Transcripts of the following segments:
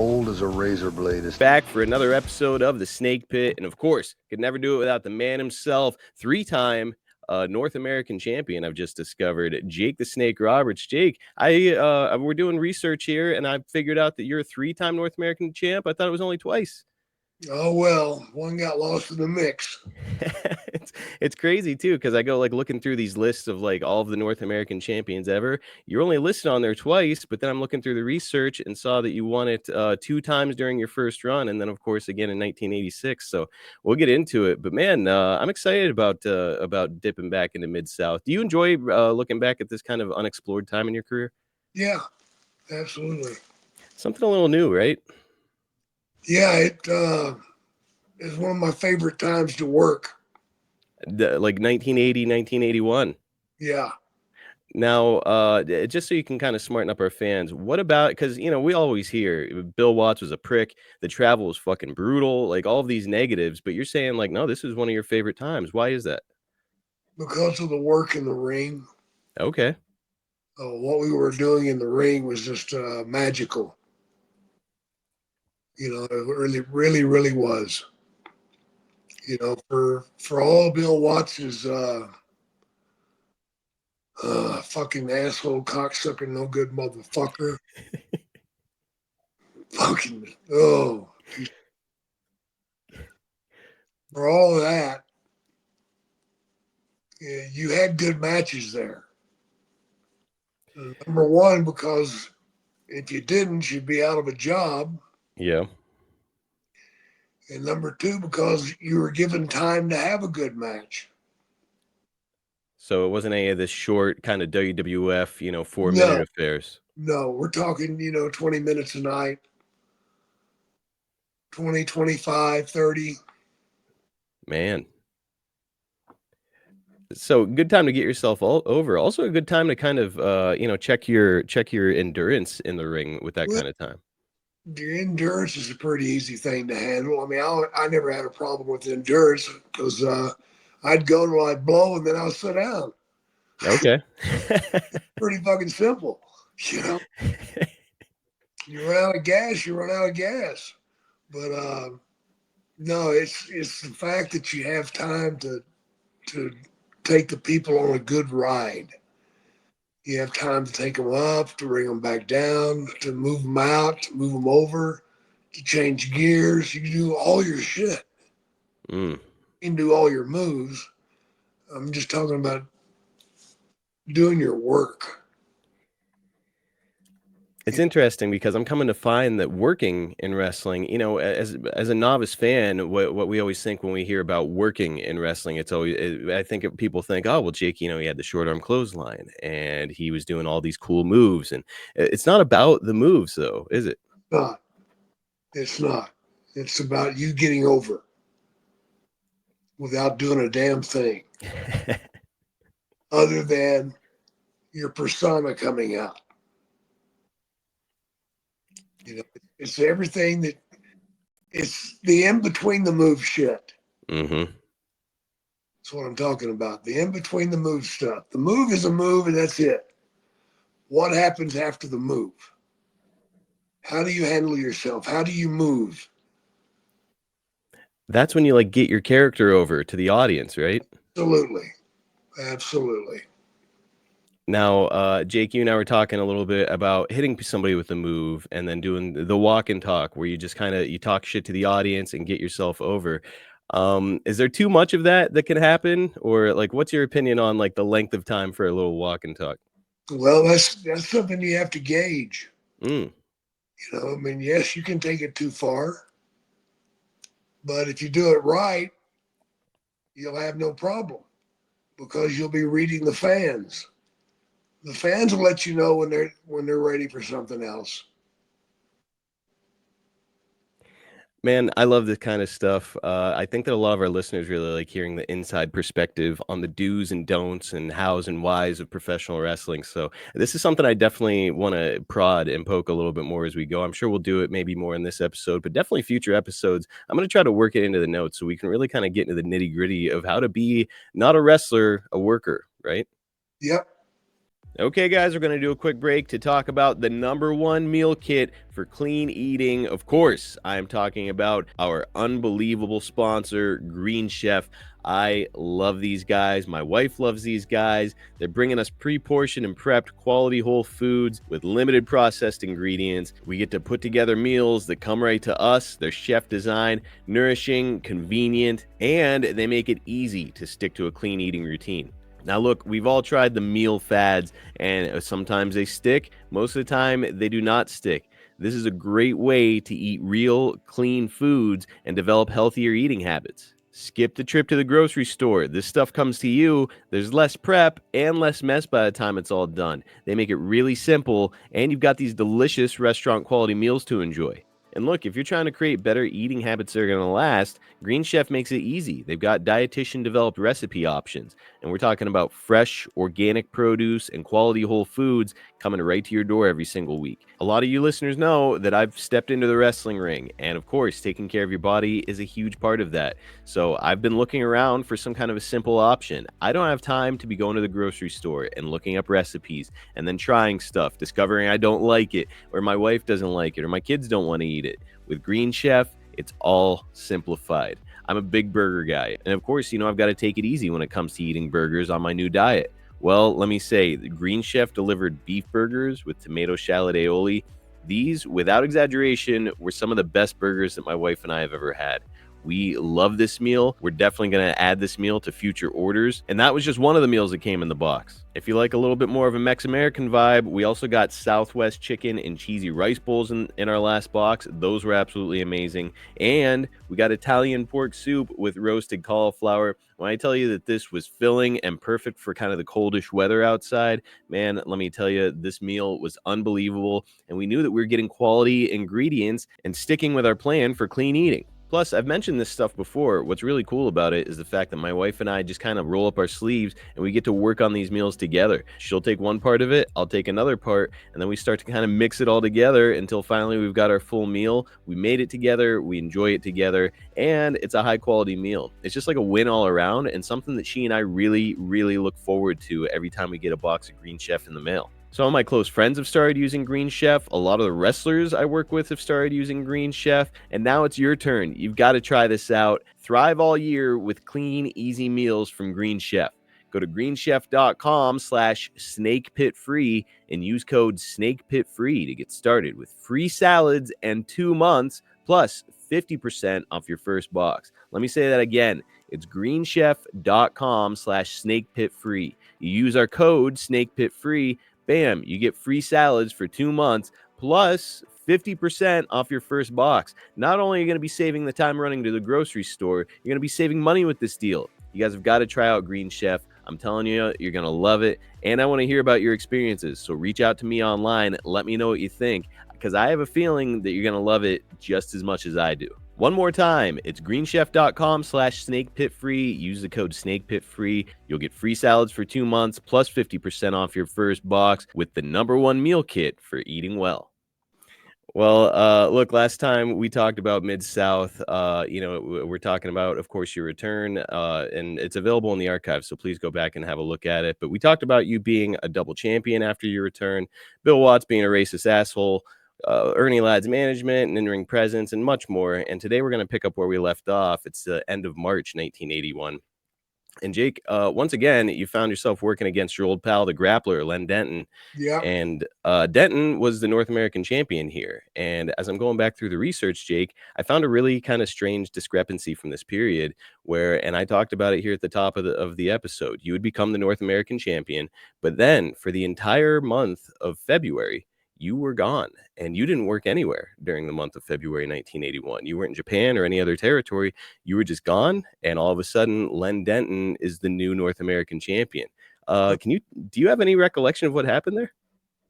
cold as a razor blade. Back for another episode of The Snake Pit. And of course, could never do it without the man himself, three-time North American champion. I've just discovered Jake the Snake Roberts. Jake, we're doing research here, and I figured out that you're a three-time North American champ. I thought it was only twice. Oh, well, one got lost in the mix. it's crazy too, because I go like looking through these lists of like all of the North American champions ever. You're only listed on there twice, but then I'm looking through the research and saw that you won it two times during your first run, and then of course again in 1986. So we'll get into it. But man, I'm excited about dipping back into Mid-South. Do you enjoy looking back at this kind of unexplored time in your career? Yeah, absolutely. Something a little new, right? Yeah, it is one of my favorite times to work. Like 1980, 1981. Yeah. Now, just so you can kind of smarten up our fans, what about, because, you know, we always hear Bill Watts was a prick, the travel was fucking brutal, like all of these negatives, but you're saying like, no, this was one of your favorite times. Why is that? Because of the work in the ring. Okay. What we were doing in the ring was just magical. You know, it really was. You know, for all Bill Watts's fucking asshole cocksucker, no good motherfucker. Fucking for all of that, yeah, you had good matches there. Number one, because if you didn't, you'd be out of a job. Yeah. And number two, because you were given time to have a good match. So it wasn't any of this short kind of WWF, you know, 4-minute affairs. No, we're talking, 20 minutes a night, 20, 25, 30. Man. So good time to get yourself all over. Also a good time to kind of, check your endurance in the ring with that kind of time. The endurance is a pretty easy thing to handle. I mean, I never had a problem with endurance because I'd go till I'd blow and then I'll sit down. Okay. Pretty fucking simple, you know. You run out of gas, you run out of gas. But no, it's the fact that you have time to take the people on a good ride. You have time to take them up, to bring them back down, to move them out, to move them over, to change gears. You can do all your shit. You can do all your moves. I'm just talking about doing your work. It's interesting because I'm coming to find that working in wrestling, you know, as a novice fan, what we always think when we hear about working in wrestling, it's always, I think people think, oh, well, Jake, you know, he had the short arm clothesline and he was doing all these cool moves. And it's not about the moves, though, is it? It's not. It's about you getting over without doing a damn thing other than your persona coming out. You know, it's everything it's the in between the move shit. Mm-hmm. That's what I'm talking about. The in between the move stuff. The move is a move and that's it. What happens after the move? How do you handle yourself? How do you move? That's when you like get your character over to the audience, right? Absolutely. Now, Jake, you and I were talking a little bit about hitting somebody with a move and then doing the walk and talk where you just kind of, you talk shit to the audience and get yourself over. Is there too much of that can happen? Or like, what's your opinion on like the length of time for a little walk and talk? Well, that's something you have to gauge. You know, I mean, yes, you can take it too far, but if you do it right, you'll have no problem because you'll be reading the fans. The fans will let you know when they're ready for something else. Man, I love this kind of stuff. I think that a lot of our listeners really like hearing the inside perspective on the do's and don'ts and hows and whys of professional wrestling. So this is something I definitely want to prod and poke a little bit more as we go. I'm sure we'll do it maybe more in this episode, but definitely future episodes. I'm going to try to work it into the notes so we can really kind of get into the nitty gritty of how to be not a wrestler, a worker, right? Yep. Okay, guys, we're going to do a quick break to talk about the #1 meal kit for clean eating. Of course, I'm talking about our unbelievable sponsor, Green Chef. I love these guys. My wife loves these guys. They're bringing us pre-portioned and prepped quality whole foods with limited processed ingredients. We get to put together meals that come right to us. They're chef designed, nourishing, convenient, and they make it easy to stick to a clean eating routine. Now, look, we've all tried the meal fads, and sometimes they stick. Most of the time, they do not stick. This is a great way to eat real, clean foods and develop healthier eating habits. Skip the trip to the grocery store. This stuff comes to you. There's less prep and less mess by the time it's all done. They make it really simple, and you've got these delicious restaurant quality meals to enjoy. And look, if you're trying to create better eating habits that are going to last, Green Chef makes it easy. They've got dietitian developed recipe options. And we're talking about fresh, organic produce and quality whole foods coming right to your door every single week. A lot of you listeners know that I've stepped into the wrestling ring. And of course, taking care of your body is a huge part of that. So I've been looking around for some kind of a simple option. I don't have time to be going to the grocery store and looking up recipes and then trying stuff, discovering I don't like it, or my wife doesn't like it, or my kids don't want to eat it. With Green Chef, it's all simplified. I'm a big burger guy. And of course, I've got to take it easy when it comes to eating burgers on my new diet. Well, let me say, the Green Chef delivered beef burgers with tomato shallot aioli. These, without exaggeration, were some of the best burgers that my wife and I have ever had. We love this meal. We're definitely going to add this meal to future orders. And that was just one of the meals that came in the box. If you like a little bit more of a Mex-American vibe, we also got Southwest chicken and cheesy rice bowls in our last box. Those were absolutely amazing. And we got Italian pork soup with roasted cauliflower. When I tell you that this was filling and perfect for kind of the coldish weather outside, man, let me tell you, this meal was unbelievable. And we knew that we were getting quality ingredients and sticking with our plan for clean eating. Plus, I've mentioned this stuff before. What's really cool about it is the fact that my wife and I just kind of roll up our sleeves and we get to work on these meals together. She'll take one part of it, I'll take another part, and then we start to kind of mix it all together until finally we've got our full meal. We made it together, we enjoy it together, and it's a high quality meal. It's just like a win all around and something that she and I really, really look forward to every time we get a box of Green Chef in the mail. Some of my close friends have started using Green Chef. A lot of the wrestlers I work with have started using Green Chef. And now it's your turn. You've got to try this out. Thrive all year with clean, easy meals from Green Chef. Go to greenchef.com/snakepitfree and use code snakepitfree to get started with free salads and 2 months plus 50% off your first box. Let me say that again. It's greenchef.com/snakepitfree. You use our code snakepitfree. Bam, you get free salads for 2 months plus 50% off your first box. Not only are you going to be saving the time running to the grocery store, you're going to be saving money with this deal. You guys have got to try out Green Chef. I'm telling you, you're going to love it. And I want to hear about your experiences. So reach out to me online. Let me know what you think, because I have a feeling that you're going to love it just as much as I do. One more time, it's greenchef.com/snakepitfree. Use the code snakepitfree. You'll get free salads for 2 months plus 50% off your first box with the #1 meal kit for eating well. Well, look, last time we talked about Mid-South, we're talking about, of course, your return, and it's available in the archive, so please go back and have a look at it. But we talked about you being a double champion after your return, Bill Watts being a racist asshole, Ernie Ladd's management and in-ring presence, and much more. And today we're going to pick up where we left off. It's the end of March 1981. And Jake, once again, you found yourself working against your old pal, the grappler, Len Denton. Yeah. And Denton was the North American champion here. And as I'm going back through the research, Jake, I found a really kind of strange discrepancy from this period where, and I talked about it here at the top of the episode, you would become the North American champion. But then for the entire month of February, you were gone and you didn't work anywhere during the month of February 1981. You weren't in Japan or any other territory. You were just gone. And all of a sudden, Len Denton is the new North American champion. Do you have any recollection of what happened there?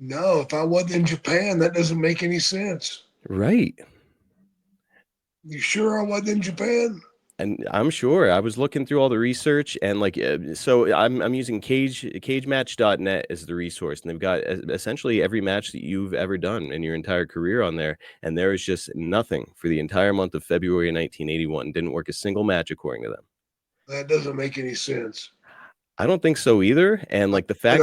No, if I wasn't in Japan, that doesn't make any sense. Right. You sure I wasn't in Japan? And I'm sure I was looking through all the research and so I'm using cagematch.net as the resource, and they've got essentially every match that you've ever done in your entire career on there. And there is just nothing for the entire month of February 1981. Didn't work a single match according to them. That doesn't make any sense. I don't think so either. And like the fact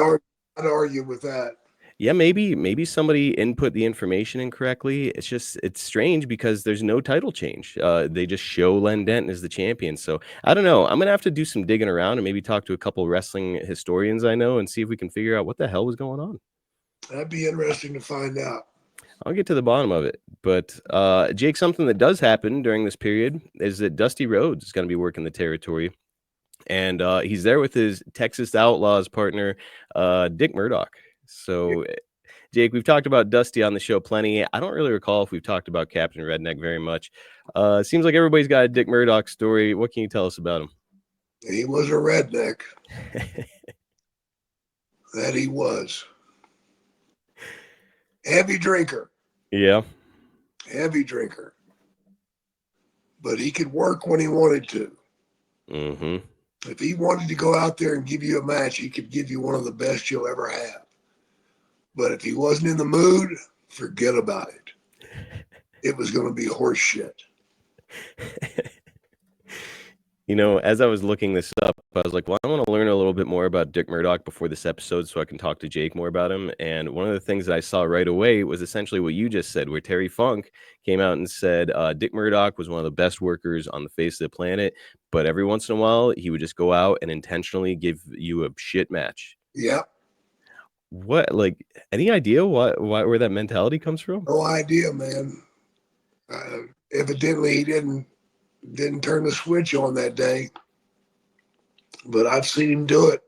I'd argue with that. Yeah, maybe somebody input the information incorrectly. It's strange because there's no title change. They just show Len Denton as the champion. So I don't know. I'm gonna have to do some digging around and maybe talk to a couple wrestling historians I know and see if we can figure out what the hell was going on. That'd be interesting to find out. I'll get to the bottom of it. But Jake, something that does happen during this period is that Dusty Rhodes is going to be working the territory, and he's there with his Texas Outlaws partner, Dick Murdoch. So Jake, we've talked about Dusty on the show plenty. I don't really recall if we've talked about Captain Redneck very much. Seems like everybody's got a Dick Murdoch story. What can you tell us about him? He was a redneck. That he was. Heavy drinker. Yeah. Heavy drinker. But he could work when he wanted to. Mm-hmm. If he wanted to go out there and give you a match, he could give you one of the best you'll ever have. But if he wasn't in the mood, forget about it. It was going to be horse shit. You know, as I was looking this up, I was like, well, I want to learn a little bit more about Dick Murdoch before this episode so I can talk to Jake more about him. And one of the things that I saw right away was essentially what you just said, where Terry Funk came out and said Dick Murdoch was one of the best workers on the face of the planet. But every once in a while, he would just go out and intentionally give you a shit match. Yeah. What, like, any idea where that mentality comes from? No idea, man. Evidently, he didn't turn the switch on that day, but I've seen him do it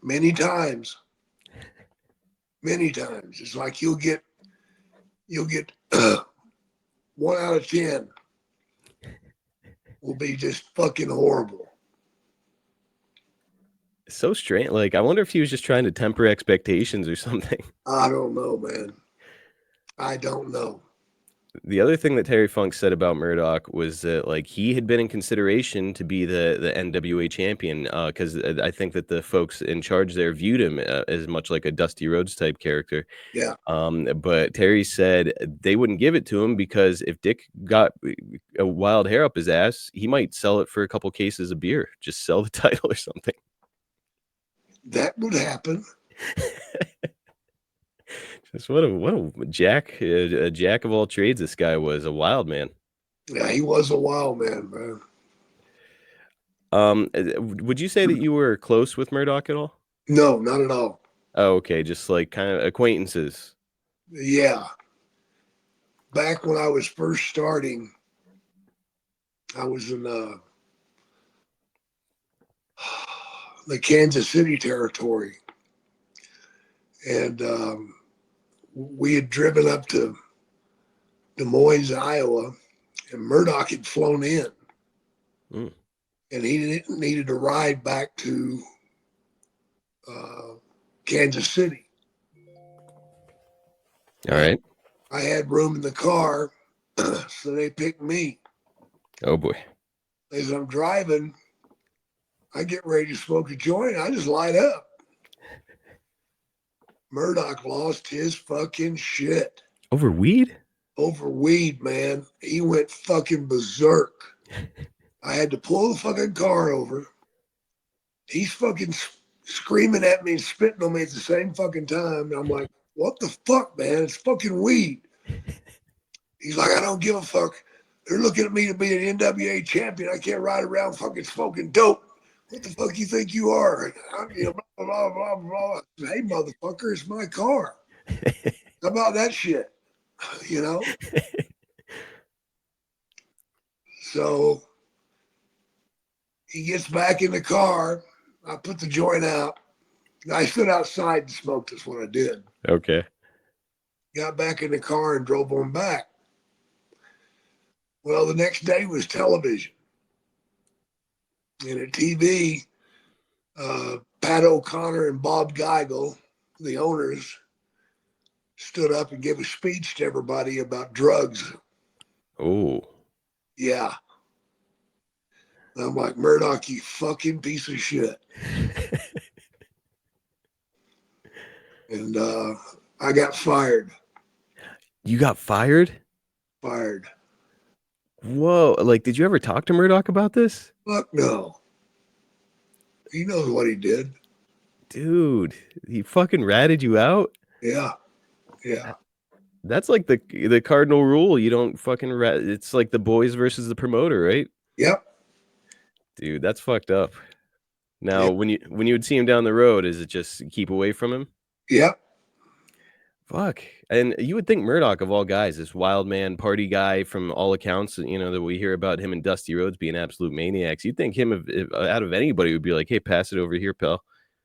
many times. It's like you'll get 1 out of 10 will be just fucking horrible. So strange. Like, I wonder if he was just trying to temper expectations or something. I don't know, man. I don't know. The other thing that Terry Funk said about Murdoch was that, like, he had been in consideration to be the NWA champion because I think that the folks in charge there viewed him as much like a Dusty Rhodes type character. Yeah. But Terry said they wouldn't give it to him because if Dick got a wild hair up his ass, he might sell it for a couple cases of beer. Just sell the title or something. That would happen. Just what a jack of all trades this guy was. A wild man. Yeah, he was a wild man, man. Would you say that you were close with Murdoch at all? No, not at all. Oh, okay. Just like kind of acquaintances. Yeah. Back when I was first starting, I was in the Kansas City territory. And we had driven up to Des Moines, Iowa, and Murdoch had flown in. Mm. And he needed a ride back to Kansas City. All right. I had room in the car, so they picked me. Oh, boy. As I'm driving, I get ready to smoke a joint. I just light up. Murdoch lost his fucking shit. Over weed? Over weed, man. He went fucking berserk. I had to pull the fucking car over. He's fucking screaming at me and spitting on me at the same fucking time. And I'm like, what the fuck, man? It's fucking weed. He's like, I don't give a fuck. They're looking at me to be an NWA champion. I can't ride around fucking smoking dope. What the fuck you think you are? Blah, blah, blah, blah. Hey, motherfucker, it's my car. How about that shit? You know? So he gets back in the car. I put the joint out. I stood outside and smoked. That's what I did. Okay. Got back in the car and drove on back. Well, the next day was television. And at TV, Pat O'Connor and Bob Geigel, the owners, stood up and gave a speech to everybody about drugs. Oh. Yeah. And I'm like, Murdoch, you fucking piece of shit. And I got fired. You got fired? Fired. Whoa. Like, did you ever talk to Murdoch about this? Fuck no. He knows what he did. Dude, he fucking ratted you out? Yeah. Yeah. That's like the cardinal rule. You don't fucking rat. It's like the boys versus the promoter, right? Yep. Dude, that's fucked up. Now, Yep. when you would see him down the road, is it just keep away from him? Yep. Fuck. And you would think Murdoch, of all guys, this wild man, party guy from all accounts, that we hear about him and Dusty Rhodes being absolute maniacs. You'd think him, if out of anybody, would be like, hey, pass it over here, pal.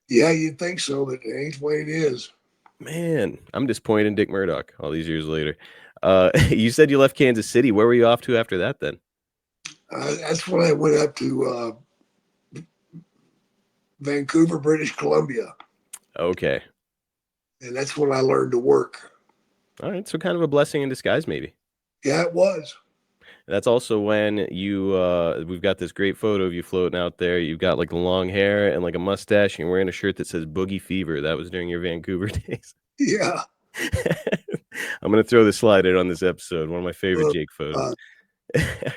Yeah, you'd think so, but it ain't the way it is. Man, I'm disappointed in Dick Murdoch all these years later. You said you left Kansas City. Where were you off to after that then? That's when I went up to Vancouver, British Columbia. Okay. And that's when I learned to work. All right. So kind of a blessing in disguise, maybe. Yeah, it was. That's also when we've got this great photo of you floating out there. You've got like long hair and like a mustache, and you're wearing a shirt that says Boogie Fever. That was during your Vancouver days. Yeah. I'm going to throw the slide in on this episode. One of my favorite Jake photos. Uh,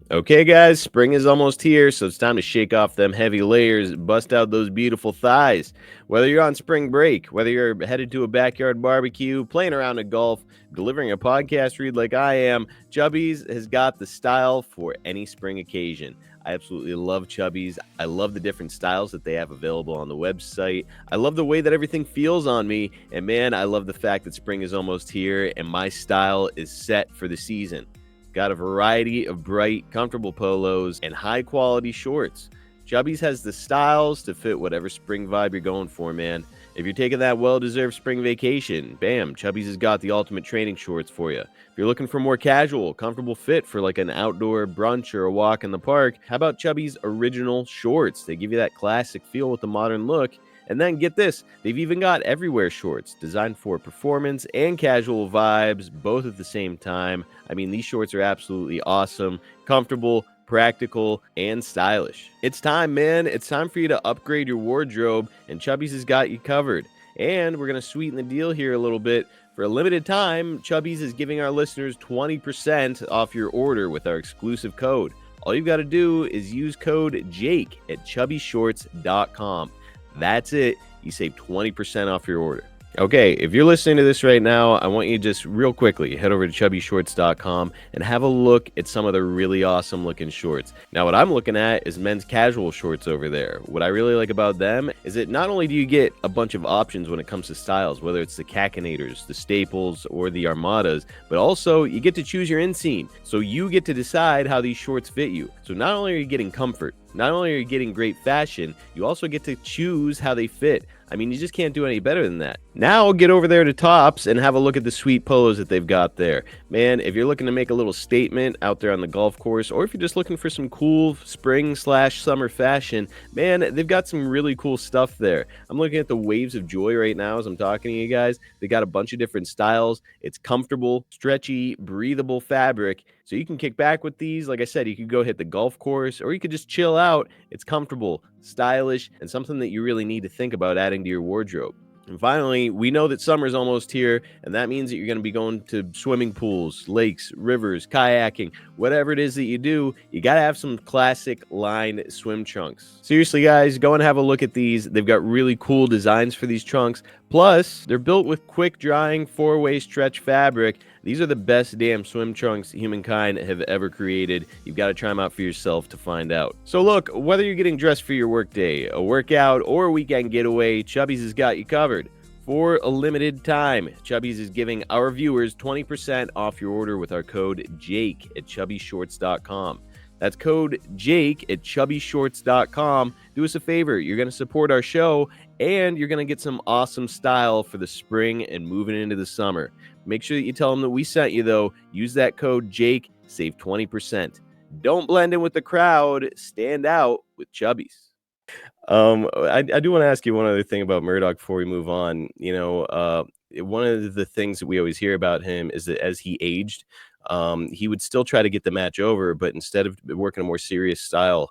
Okay, guys, spring is almost here, so it's time to shake off them heavy layers, bust out those beautiful thighs. Whether you're on spring break, whether you're headed to a backyard barbecue, playing around at golf, delivering a podcast read like I am, Chubby's has got the style for any spring occasion. I absolutely love Chubby's. I love the different styles that they have available on the website. I love the way that everything feels on me. And man, I love the fact that spring is almost here and my style is set for the season. Got a variety of bright, comfortable polos and high-quality shorts. Chubby's has the styles to fit whatever spring vibe you're going for, man. If you're taking that well-deserved spring vacation, bam, Chubby's has got the ultimate training shorts for you. If you're looking for more casual, comfortable fit for like an outdoor brunch or a walk in the park, how about Chubby's original shorts? They give you that classic feel with the modern look. And then get this, they've even got everywhere shorts designed for performance and casual vibes, both at the same time. I mean, these shorts are absolutely awesome, comfortable, practical, and stylish. It's time, man. It's time for you to upgrade your wardrobe, and Chubby's has got you covered. And we're going to sweeten the deal here a little bit. For a limited time, Chubby's is giving our listeners 20% off your order with our exclusive code. All you've got to do is use code JAKE at chubbyshorts.com. That's it. You save 20% off your order. Okay, if you're listening to this right now, I want you to just real quickly head over to chubbyshorts.com and have a look at some of the really awesome looking shorts. Now, what I'm looking at is men's casual shorts over there. What I really like about them is that not only do you get a bunch of options when it comes to styles, whether it's the Cacanators, the Staples, or the Armadas, but also you get to choose your inseam. So you get to decide how these shorts fit you. So not only are you getting comfort, not only are you getting great fashion, you also get to choose how they fit. I mean, you just can't do any better than that. Now get over there to Tops and have a look at the sweet polos that they've got there. Man, if you're looking to make a little statement out there on the golf course, or if you're just looking for some cool spring/summer fashion, man, they've got some really cool stuff there. I'm looking at the Waves of Joy right now as I'm talking to you guys. They got a bunch of different styles. It's comfortable, stretchy, breathable fabric. So you can kick back with these. Like I said, you could go hit the golf course, or you could just chill out. It's comfortable, stylish, and something that you really need to think about adding to your wardrobe. And finally, we know that summer's almost here, and that means that you're going to be going to swimming pools, lakes, rivers, kayaking, whatever it is that you do, you got to have some classic lined swim trunks. Seriously, guys, go and have a look at these. They've got really cool designs for these trunks. Plus, they're built with quick drying 4-way stretch fabric. These are the best damn swim trunks humankind have ever created. You've got to try them out for yourself to find out. So look, whether you're getting dressed for your workday, a workout, or a weekend getaway, Chubby's has got you covered. For a limited time, Chubby's is giving our viewers 20% off your order with our code JAKE at chubbyshorts.com. That's code JAKE at chubbyshorts.com. Do us a favor. You're going to support our show, and you're going to get some awesome style for the spring and moving into the summer. Make sure that you tell them that we sent you, though. Use that code JAKE, save 20%. Don't blend in with the crowd. Stand out with Chubby's. I do want to ask you one other thing about Murdoch before we move on. One of the things that we always hear about him is that as he aged, he would still try to get the match over, but instead of working a more serious style,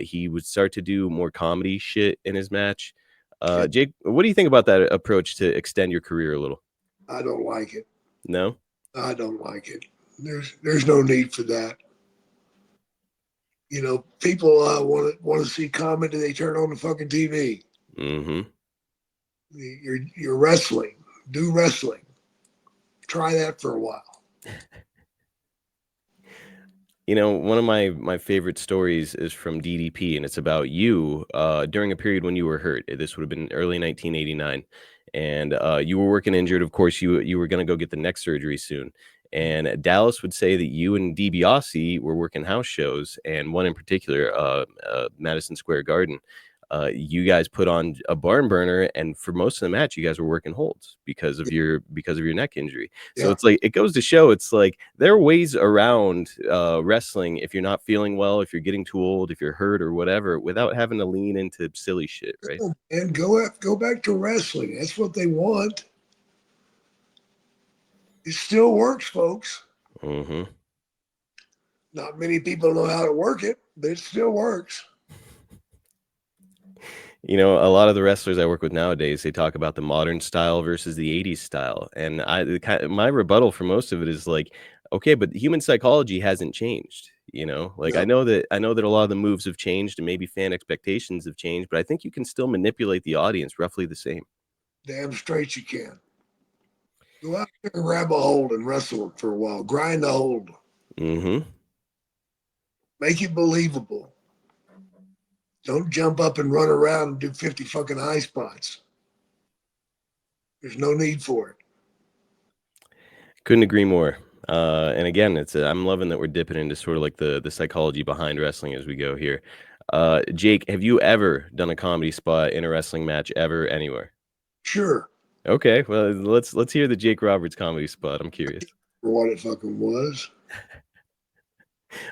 he would start to do more comedy shit in his match. Jake, what do you think about that approach to extend your career a little? I don't like it. No? I don't like it. There's no need for that. You know, people want to see comedy. They turn on the fucking TV. Mm-hmm. You're wrestling. Do wrestling. Try that for a while. You know, one of my favorite stories is from DDP, and it's about you during a period when you were hurt. This would have been early 1989, and you were working injured. Of course, you were going to go get the neck surgery soon. And Dallas would say that you and DiBiase were working house shows, and one in particular, Madison Square Garden. You guys put on a barn burner, and for most of the match, you guys were working holds because of your neck injury. So Yeah. it's like it goes to show, it's like there are ways around wrestling if you're not feeling well, if you're getting too old, if you're hurt or whatever, without having to lean into silly shit, right? And go back to wrestling. That's what they want. It still works, folks. Mm-hmm. Not many people know how to work it, but it still works. You know, a lot of the wrestlers I work with nowadays, they talk about the modern style versus the 80s style. And my rebuttal for most of it is like, okay, but human psychology hasn't changed. You know, like No. I know that a lot of the moves have changed and maybe fan expectations have changed, but I think you can still manipulate the audience roughly the same. Damn straight you can. Go out there and grab a hold and wrestle for a while. Grind the hold. Mm-hmm. Make it believable. Don't jump up and run around and do 50 fucking high spots. There's no need for it. Couldn't agree more. And again, I'm loving that we're dipping into sort of like the psychology behind wrestling as we go here. Jake, have you ever done a comedy spot in a wrestling match ever anywhere? Sure. Okay, well let's hear the Jake Roberts comedy spot. I'm curious. For what it fucking was.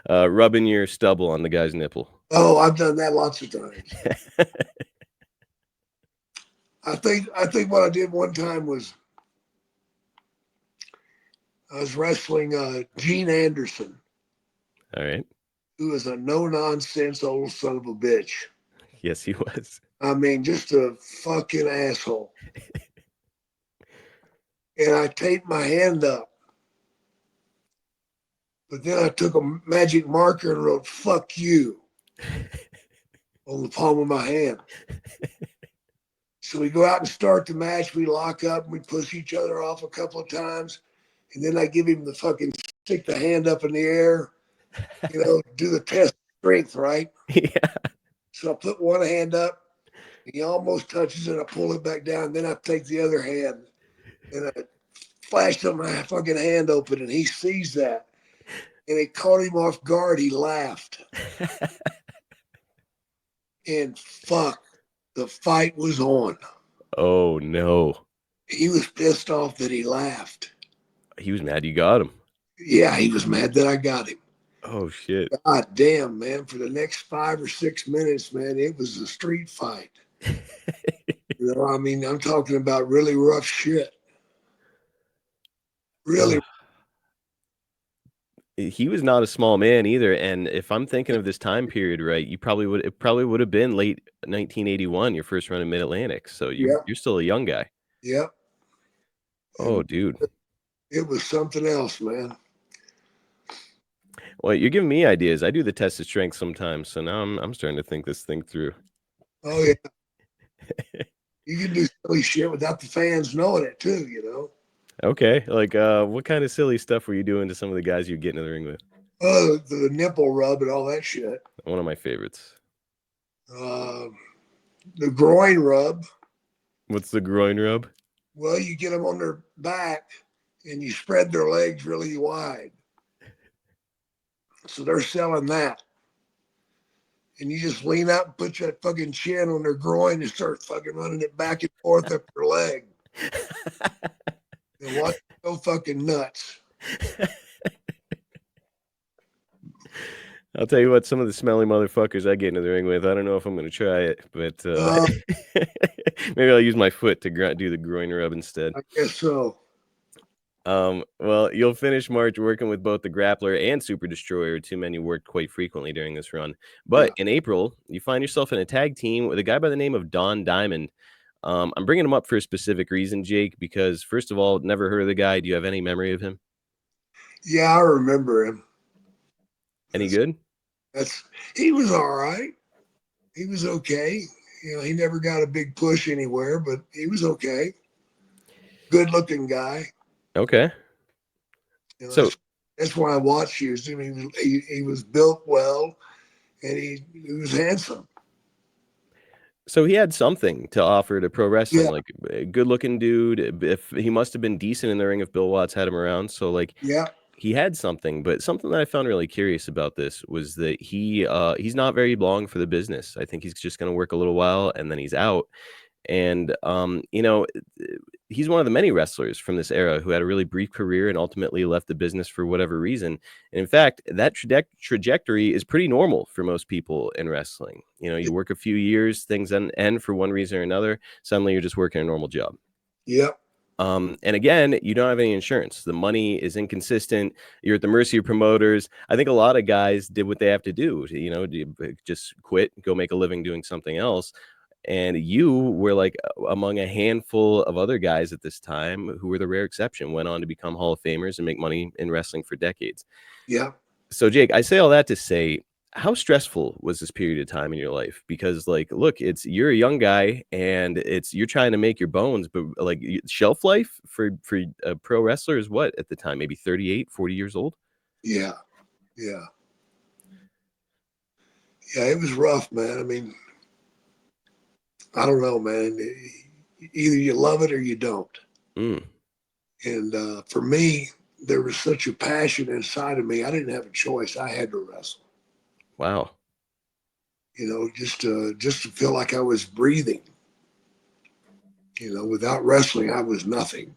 Rubbing your stubble on the guy's nipple. Oh, I've done that lots of times. I think what I did one time was I was wrestling Gene Anderson, All right. who is a no nonsense old son of a bitch. Yes, he was. I mean, just a fucking asshole. And I taped my hand up. But then I took a magic marker and wrote "fuck you" on the palm of my hand. So we go out and start the match. We lock up and we push each other off a couple of times. And then I give him the fucking stick the hand up in the air, do the test of strength, right? Yeah. So I put one hand up, and he almost touches it. I pull it back down. Then I take the other hand and I flash up my fucking hand open, and he sees that. And it caught him off guard. He laughed. And fuck, the fight was on. Oh no. He was pissed off that he laughed. He was mad you got him. Yeah, he was mad that I got him. Oh shit. God damn, man. For the next 5 or 6 minutes, man, it was a street fight. I mean, I'm talking about really rough shit. Really. He was not a small man either. And if I'm thinking of this time period, right, it probably would have been late 1981, your first run in Mid-Atlantic. So you're still a young guy. Yep. Oh, dude. It was something else, man. Well, you're giving me ideas. I do the test of strength sometimes, so now I'm starting to think this thing through. Oh yeah. You can do silly shit without the fans knowing it too, Okay, like what kind of silly stuff were you doing to some of the guys you get in the ring with? Oh, the nipple rub and all that shit. One of my favorites. The groin rub. What's the groin rub? Well, you get them on their back and you spread their legs really wide. So they're selling that. And you just lean out and put that fucking chin on their groin and start fucking running it back and forth up their leg. And watch it go fucking nuts. I'll tell you what, some of the smelly motherfuckers I get into the ring with, I don't know if I'm going to try it, but maybe I'll use my foot to do the groin rub instead. I guess so. Well, you'll finish March working with both the Grappler and Super Destroyer, two men you worked quite frequently during this run. But in April, you find yourself in a tag team with a guy by the name of Don Diamond. I'm bringing him up for a specific reason, Jake, because first of all, never heard of the guy. Do you have any memory of him? Yeah, I remember him. Any good? He was all right. He was okay. He never got a big push anywhere, but he was okay. Good looking guy. Okay. So That's why I watched years. I mean, he was built well, and he was handsome. So he had something to offer to pro wrestling, Yeah, like a good-looking dude. If he must have been decent in the ring if Bill Watts had him around. So like yeah, he had something, but something that I found really curious about this was that he's not very long for the business. I think he's just going to work a little while and then he's out. And he's one of the many wrestlers from this era who had a really brief career and ultimately left the business for whatever reason. And in fact, that trajectory is pretty normal for most people in wrestling. You work a few years, things end for one reason or another. Suddenly, you're just working a normal job. yep. And again, you don't have any insurance. The money is inconsistent. You're at the mercy of promoters. I think a lot of guys did what they have to do. Just quit, go make a living doing something else. And you were like among a handful of other guys at this time who were the rare exception, went on to become Hall of Famers and make money in wrestling for decades. Yeah. So, Jake, I say all that to say, how stressful was this period of time in your life? Because, like, look, you're a young guy and you're trying to make your bones, but like shelf life for a pro wrestler is what at the time, maybe 38, 40 years old? Yeah. Yeah. Yeah. It was rough, man. I mean, I don't know, man. Either you love it or you don't. Mm, And for me, there was such a passion inside of me. I didn't have a choice. I had to wrestle. wow. Just to feel like I was breathing. Without wrestling, I was nothing.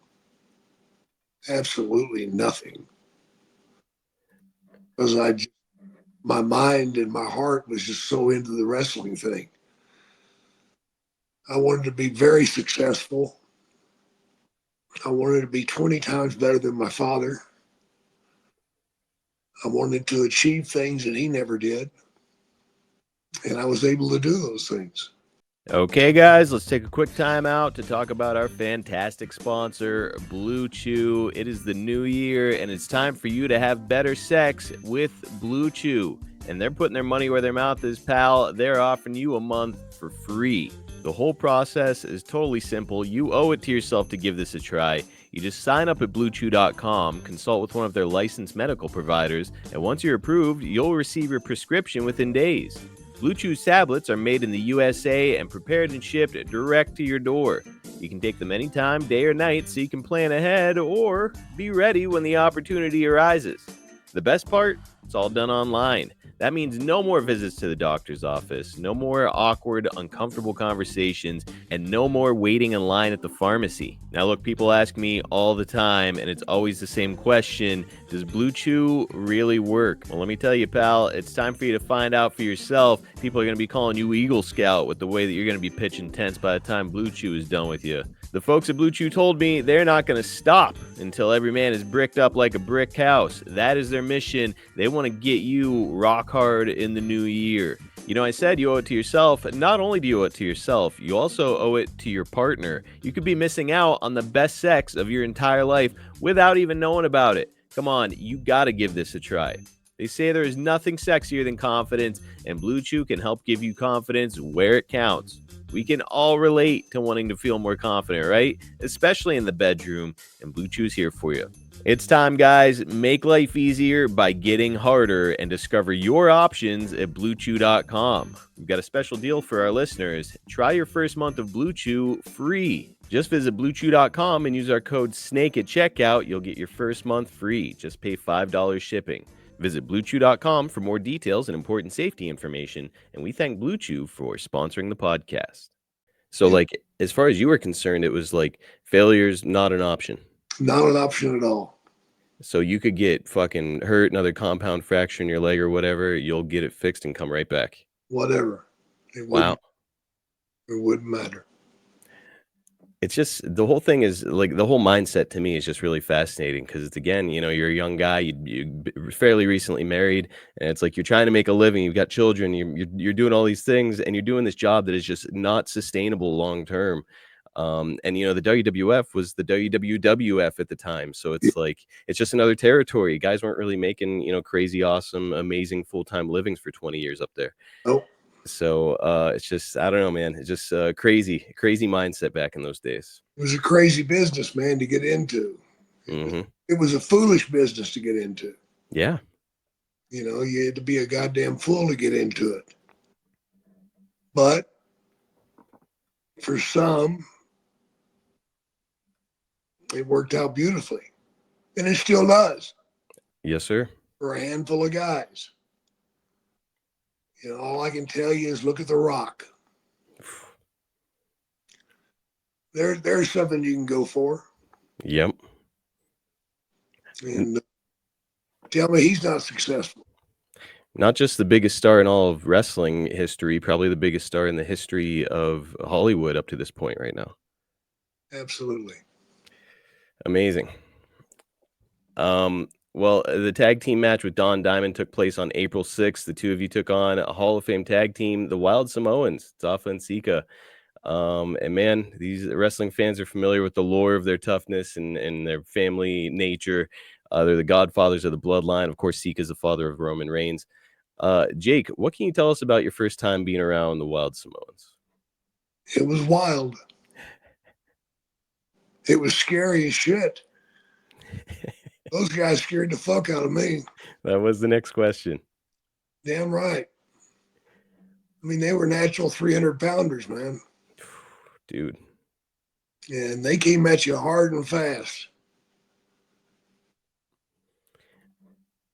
Absolutely nothing. Because my mind and my heart was just so into the wrestling thing. I wanted to be very successful. I wanted to be 20 times better than my father. I wanted to achieve things that he never did. And I was able to do those things. Okay, guys, let's take a quick time out to talk about our fantastic sponsor, Blue Chew. It is the new year, and it's time for you to have better sex with Blue Chew. And they're putting their money where their mouth is, pal. They're offering you a month for free. The whole process is totally simple. You owe it to yourself to give this a try. You just sign up at BlueChew.com, consult with one of their licensed medical providers, and once you're approved, you'll receive your prescription within days. Blue Chew's tablets are made in the USA and prepared and shipped direct to your door. You can take them anytime, day or night, so you can plan ahead or be ready when the opportunity arises. The best part? It's all done online. That means no more visits to the doctor's office, no more awkward, uncomfortable conversations, and no more waiting in line at the pharmacy. Now, look, people ask me all the time, and it's always the same question: does Blue Chew really work? Well, let me tell you, pal, it's time for you to find out for yourself. People are going to be calling you Eagle Scout with the way that you're going to be pitching tents by the time Blue Chew is done with you. The folks at Blue Chew told me they're not going to stop until every man is bricked up like a brick house. That is their mission. They want to get you rock hard in the new year. I said you owe it to yourself. Not only do you owe it to yourself, you also owe it to your partner. You could be missing out on the best sex of your entire life without even knowing about it. Come on, you got to give this a try. They say there is nothing sexier than confidence, and Blue Chew can help give you confidence where it counts. We can all relate to wanting to feel more confident, right? Especially in the bedroom, and Blue Chew's here for you. It's time, guys. Make life easier by getting harder and discover your options at BlueChew.com. We've got a special deal for our listeners. Try your first month of Blue Chew free. Just visit BlueChew.com and use our code SNAKE at checkout. You'll get your first month free. Just pay $5 shipping. Visit BlueChew.com for more details and important safety information, and we thank Blue Chew for sponsoring the podcast. So, like, as far as you were concerned, it was like failure's not an option. Not an option at all. So you could get fucking hurt, another compound fracture in your leg or whatever, you'll get it fixed and come right back. Whatever. It wouldn't matter. It's just, the whole thing is like, the whole mindset to me is just really fascinating because it's, again, you're a young guy, you fairly recently married, and it's like you're trying to make a living, you've got children, you're doing all these things, and you're doing this job that is just not sustainable long term. And the WWF was the WWF at the time, so it's like it's just another territory. Guys weren't really making crazy, awesome, amazing full-time livings for 20 years up there. Nope. So it's just I don't know, man. It's just crazy mindset back in those days. It was a crazy business, man, to get into. It was Hmm. it was a foolish business to get into. Yeah. You had to be a goddamn fool to get into it. But for some, it worked out beautifully. And it still does Yes, sir. for a handful of guys. All I can tell you is look at The Rock. There's something you can go for. Yep. And tell me he's not successful. Not just the biggest star in all of wrestling history, probably the biggest star in the history of Hollywood up to this point right now. Absolutely. Amazing. Well, the tag team match with Don Diamond took place on April 6th. The two of you took on a Hall of Fame tag team, the Wild Samoans, Tafa and Sika. And man, these wrestling fans are familiar with the lore of their toughness and their family nature. They're the godfathers of the bloodline. Of course, Sika is the father of Roman Reigns. Jake, what can you tell us about your first time being around the Wild Samoans? It was wild. It was scary as shit. Those guys scared the fuck out of me. That was the next question. Damn right. I mean, they were natural 300 pounders, man. Dude. And they came at you hard and fast.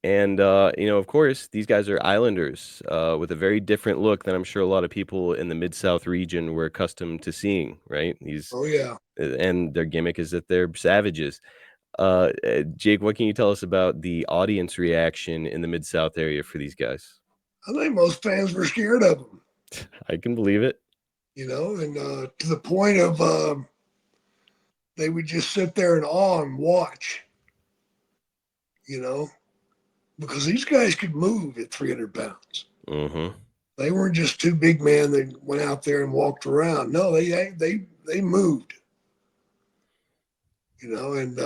And, of course, these guys are islanders with a very different look than I'm sure a lot of people in the Mid-South region were accustomed to seeing, right? Oh, yeah. And their gimmick is that they're savages. Jake, what can you tell us about the audience reaction in the Mid-South area for these guys? I think most fans were scared of them, I can believe it. and to the point of they would just sit there in awe and watch, you know, because these guys could move at 300 pounds. Mm-hmm. They weren't just two big men that went out there and walked around. No, they moved, and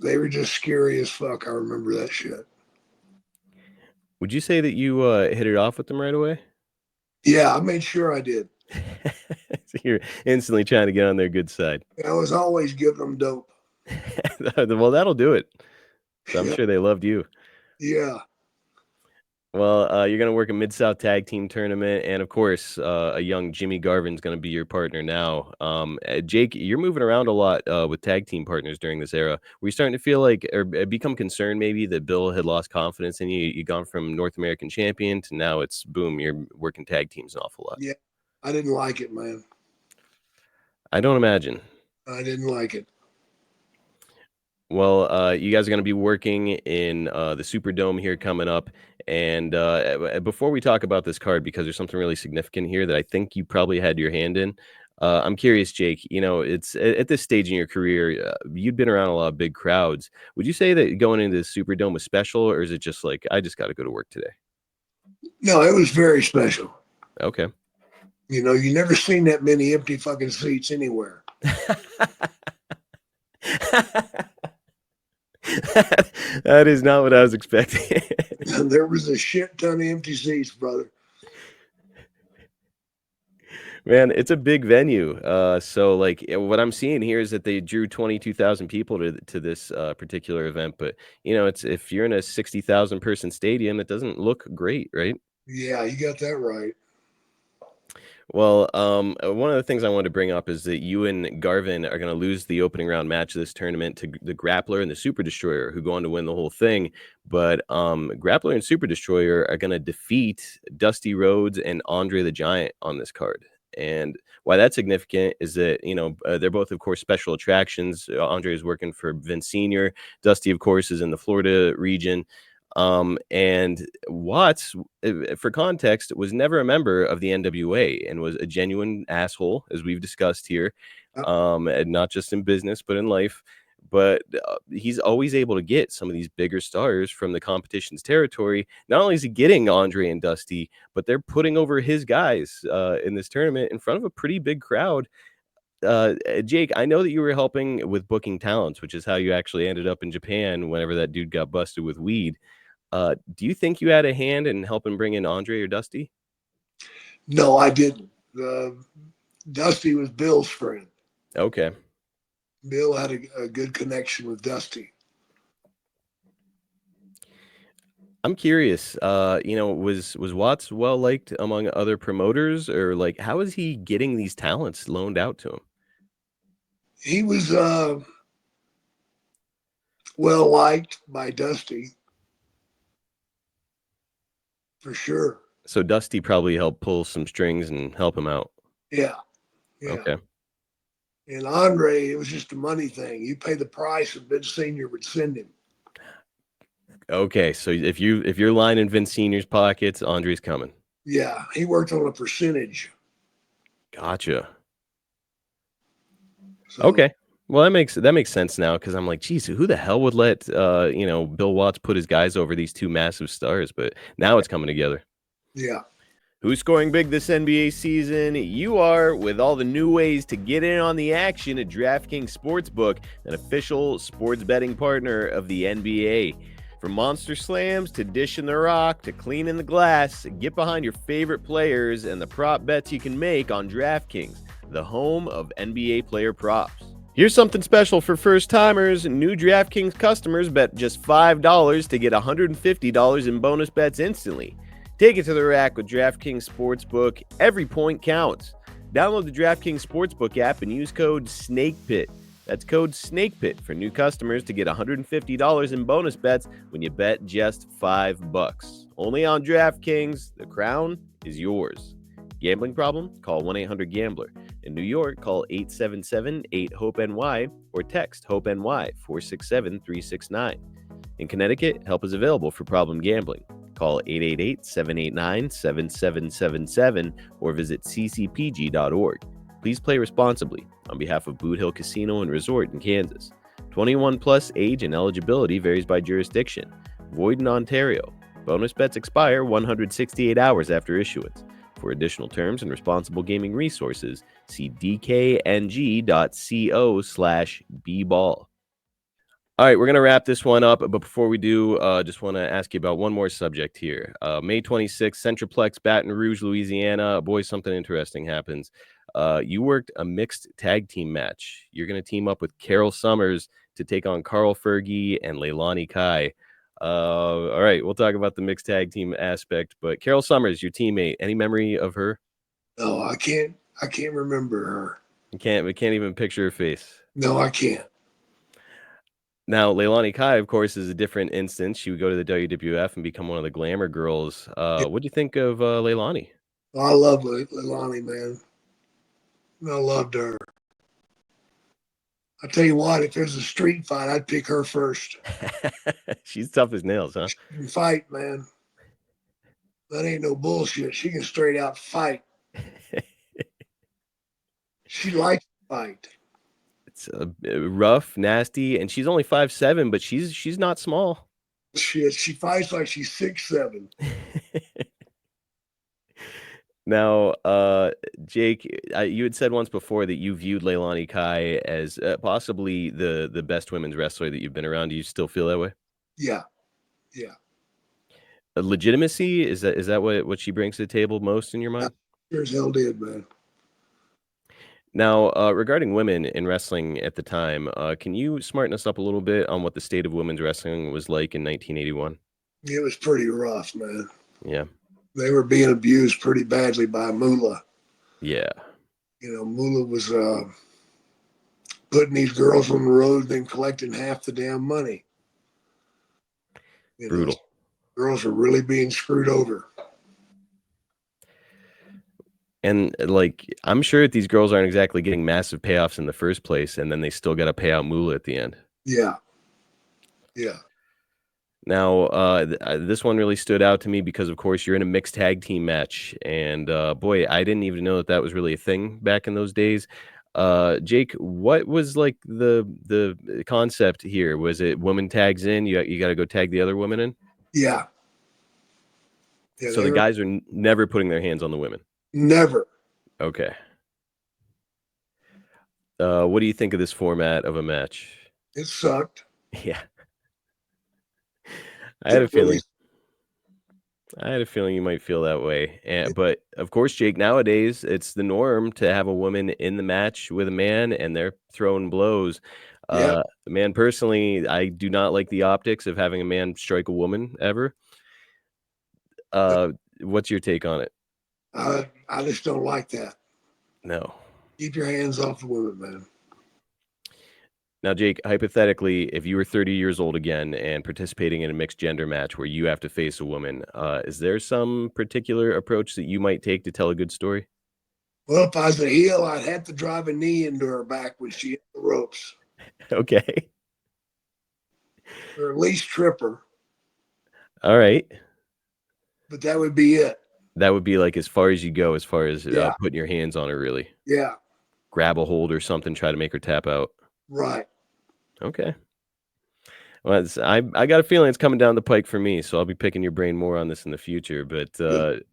they were just scary as fuck. I remember that shit. Would you say that you hit it off with them right away? Yeah, I made sure I did. So you're instantly trying to get on their good side. I was always giving them dope. Well, that'll do it. So I'm Yeah, sure they loved you. yeah. Well, you're going to work a Mid-South tag team tournament. And of course, a young Jimmy Garvin's going to be your partner now. Jake, you're moving around a lot with tag team partners during this era. Were you starting to feel like, or become concerned maybe that Bill had lost confidence in you? You've gone from North American champion to now it's boom, you're working tag teams an awful lot. Yeah, I didn't like it, man. I don't imagine. I didn't like it. Well, you guys are going to be working in the Superdome here coming up. And before we talk about this card, because there's something really significant here that I think you probably had your hand in, I'm curious, Jake. It's at this stage in your career, you'd been around a lot of big crowds. Would you say that going into the Superdome was special, or is it just like, I just got to go to work today? No, it was very special. Okay. You never seen that many empty fucking seats anywhere. That is not what I was expecting. There was a shit ton of empty seats, brother. Man, it's a big venue. So like what I'm seeing here is that they drew 22,000 people to this particular event, but it's if you're in a 60,000 person stadium, it doesn't look great, right? Yeah, you got that right. Well, one of the things I wanted to bring up is that you and Garvin are going to lose the opening round match of this tournament to the Grappler and the Super Destroyer, who go on to win the whole thing. But Grappler and Super Destroyer are going to defeat Dusty Rhodes and Andre the Giant on this card. And why that's significant is that, they're both, of course, special attractions. Andre is working for Vince Sr. Dusty, of course, is in the Florida region. And Watts, for context, was never a member of the NWA and was a genuine asshole, as we've discussed here, and not just in business, but in life. But he's always able to get some of these bigger stars from the competition's territory. Not only is he getting Andre and Dusty, but they're putting over his guys in this tournament in front of a pretty big crowd. Jake, I know that you were helping with booking talents, which is how you actually ended up in Japan whenever that dude got busted with weed. Do you think you had a hand in helping bring in Andre or Dusty? No, I didn't. Dusty was Bill's friend. Okay. Bill had a good connection with Dusty. I'm curious, was Watts well liked among other promoters, or like how is he getting these talents loaned out to him? He was well liked by Dusty for sure. So Dusty probably helped pull some strings and help him out. Yeah, yeah. Okay. And Andre, it was just a money thing. You pay the price, and Vince Senior would send him. Okay, so if you're lining Vince Senior's pockets, Andre's coming. Yeah, he worked on a percentage. Gotcha. So, Okay. Well, that makes sense now because I'm like, geez, who the hell would let Bill Watts put his guys over these two massive stars? But now it's coming together. yeah. Who's scoring big this NBA season? You are, with all the new ways to get in on the action at DraftKings Sportsbook, an official sports betting partner of the NBA. From monster slams to dishing the rock to cleaning the glass, get behind your favorite players and the prop bets you can make on DraftKings, the home of NBA player props. Here's something special for first timers. New DraftKings customers bet just $5 to get $150 in bonus bets instantly. Take it to the rack with DraftKings Sportsbook. Every point counts. Download the DraftKings Sportsbook app and use code SNAKEPIT. That's code SNAKEPIT for new customers to get $150 in bonus bets when you bet just $5. Only on DraftKings. The crown is yours. Gambling problem? Call 1-800-GAMBLER. In New York, call 877-8-HOPE-NY or text HOPE-NY 467-369. In Connecticut, help is available for problem gambling. Call 888-789-7777 or visit ccpg.org. Please play responsibly on behalf of Boot Hill Casino and Resort in Kansas. 21 plus age and eligibility varies by jurisdiction. Void in Ontario. Bonus bets expire 168 hours after issuance. For additional terms and responsible gaming resources, see dkng.co/bball. All right, we're going to wrap this one up. But before we do, just want to ask you about one more subject here. May 26th, Centraplex, Baton Rouge, Louisiana. Boy, something interesting happens. You worked a mixed tag team match. You're going to team up with Carol Summers to take on Carl Fergie and Leilani Kai. All right, we'll talk about the mixed tag team aspect. But Carol Summers, your teammate, any memory of her? No, I can't remember her. We can't even picture her face. No, I can't. Now, Leilani Kai, of course, is a different instance. She would go to the WWF and become one of the glamour girls. What do you think of Leilani? I love Leilani, man. I loved her. I tell you what, if there's a street fight, I'd pick her first. She's tough as nails, huh? She can fight, man. That ain't no bullshit. She can straight out fight. She likes to fight. It's rough, nasty, and she's only 5'7", but she's not small. Shit, she fights like she's 6'7". Now, Jake, you had said once before that you viewed Leilani Kai as possibly the best women's wrestler that you've been around. Do you still feel that way? Yeah, yeah. Legitimacy, is that what she brings to the table most in your mind? Sure as hell did, man. Now, regarding women in wrestling at the time, can you smarten us up a little bit on what the state of women's wrestling was like in 1981? It was pretty rough, man. Yeah. They were being abused pretty badly by Moolah. Yeah. You know, Moolah was putting these girls on the road and then collecting half the damn money. Brutal. Girls are really being screwed over. And like, I'm sure that these girls aren't exactly getting massive payoffs in the first place, and then they still got to pay out moolah at the end. Yeah. Yeah. Now, this one really stood out to me because, of course, you're in a mixed tag team match, and boy, I didn't even know that was really a thing back in those days. Jake, what was like the concept here? Was it woman tags in? You got to go tag the other women in? Yeah. Yeah. So the guys are never putting their hands on the women. Never. Okay. What do you think of this format of a match? It sucked. Yeah. I had a feeling. I had a feeling you might feel that way. But of course, Jake, nowadays it's the norm to have a woman in the match with a man and they're throwing blows. Yeah, Man, personally, I do not like the optics of having a man strike a woman ever. Uh, what's your take on it? I just don't like that. No. Keep your hands off the women, man. Now, Jake, hypothetically, if you were 30 years old again and participating in a mixed gender match where you have to face a woman, is there some particular approach that you might take to tell a good story? Well, if I was a heel, I'd have to drive a knee into her back when she hit the ropes, Okay. or at least trip her. All right. But that would be it. That would be like as far as you go, as far as Yeah, putting your hands on her, really. yeah, Grab a hold or something, try to make her tap out. right. Okay. Well, I got a feeling it's coming down the pike for me, so I'll be picking your brain more on this in the future. But Good.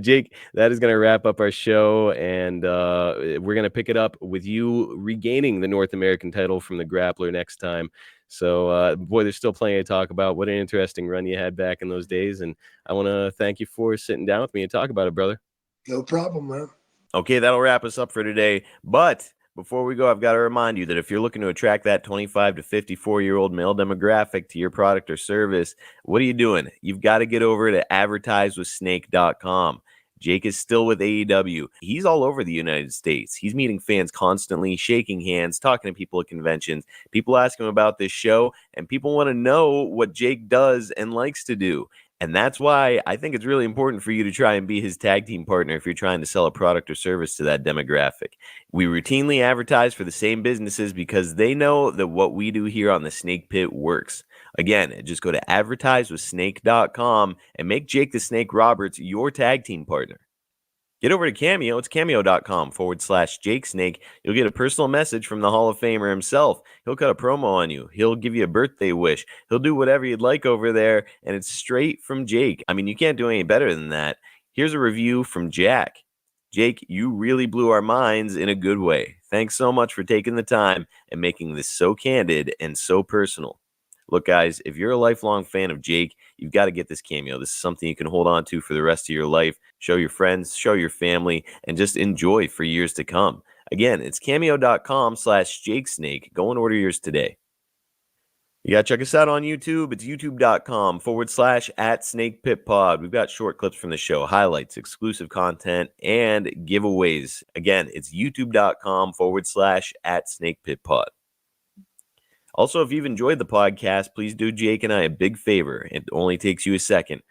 Jake, that is going to wrap up our show, and we're going to pick it up with you regaining the North American title from the Grappler next time. So, boy, there's still plenty to talk about. What an interesting run you had back in those days, and I want to thank you for sitting down with me and talk about it, brother. No problem, man. Okay, that'll wrap us up for today. But before we go, I've got to remind you that if you're looking to attract that 25 to 54-year-old male demographic to your product or service, what are you doing? You've got to get over to advertisewithsnake.com. Jake is still with AEW. He's all over the United States. He's meeting fans constantly, shaking hands, talking to people at conventions. People ask him about this show, and people want to know what Jake does and likes to do. And that's why I think it's really important for you to try and be his tag team partner if you're trying to sell a product or service to that demographic. We routinely advertise for the same businesses because they know that what we do here on the Snake Pit works. Again, just go to advertisewithsnake.com and make Jake the Snake Roberts your tag team partner. Get over to Cameo. It's cameo.com/Jake Snake. You'll get a personal message from the Hall of Famer himself. He'll cut a promo on you. He'll give you a birthday wish. He'll do whatever you'd like over there, and it's straight from Jake. I mean, you can't do any better than that. Here's a review from Jack. Jake, you really blew our minds in a good way. Thanks so much for taking the time and making this so candid and so personal. Look, guys, if you're a lifelong fan of Jake, you've got to get this Cameo. This is something you can hold on to for the rest of your life, show your friends, show your family, and just enjoy for years to come. Again, it's cameo.com/Jake Snake. Go and order yours today. You got to check us out on YouTube. It's youtube.com/@SnakePitPod. We've got short clips from the show, highlights, exclusive content, and giveaways. Again, it's youtube.com/@SnakePitPod. Also, if you've enjoyed the podcast, please do Jake and I a big favor. It only takes you a second.